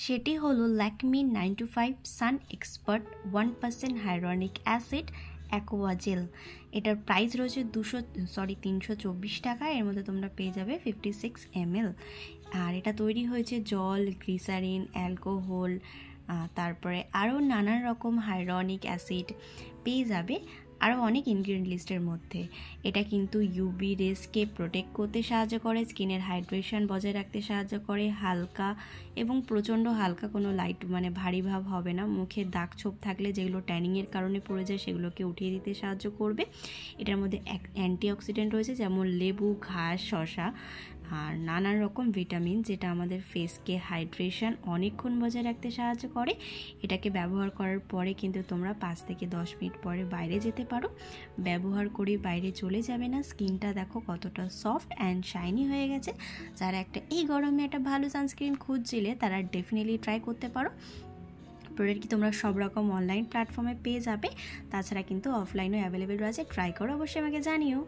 সেটি হলো ল্যাকমি 925 সান expert 1% হাইরনিক acid aqua jail. এটার প্রাইস রয়েছে 324 টাকা। এর মধ্যে তোমরা পেয়ে যাবে 56 ml। আর এটা তৈরি হয়েছে জল, গ্লিসারিন, অ্যালকোহল, তারপরে আরও নানান রকম হাইরনিক অ্যাসিড পেয়ে যাবে, আরও অনেক ইনগ্রিডিয়েন্ট লিস্টের মধ্যে। এটা কিন্তু ইউভি রেসকে প্রোটেক্ট করতে সাহায্য করে, স্কিনের হাইড্রেশন বজায় রাখতে সাহায্য করে, হালকা এবং প্রচণ্ড হালকা, কোনো লাইট ভারী ভাব হবে না। মুখে দাগ ছোপ থাকলে যেগুলো ট্যানিংয়ের কারণে পড়ে যায় সেগুলোকে উঠিয়ে দিতে সাহায্য করবে। এটার মধ্যে অ্যান্টিঅক্সিডেন্ট রয়েছে, যেমন লেবু, ঘাস, শসা, আর নানান রকম ভিটামিন, যেটা আমাদের ফেসকে হাইড্রেশন অনেকক্ষণ বজায় রাখতে সাহায্য করে। এটাকে ব্যবহার করার পরে কিন্তু তোমরা 5 থেকে 10 মিনিট পরে বাইরে যেতে পারো। ব্যবহার করে বাইরে চলে যাবে না। স্কিনটা দেখো কতটা সফট অ্যান্ড শাইনি হয়ে গেছে। যারা এই গরমে একটা ভালো সানস্ক্রিন খুঁজছিলে তারা ডেফিনেটলি ট্রাই করতে পারো। প্রোডাক্ট কি তোমরা সব রকম অনলাইন প্ল্যাটফর্মে পেয়ে যাবে, তাছাড়া কিন্তু অফলাইনও অ্যাভেলেবেল রয়েছে। ট্রাই করো, অবশ্যই আমাকে জানিও।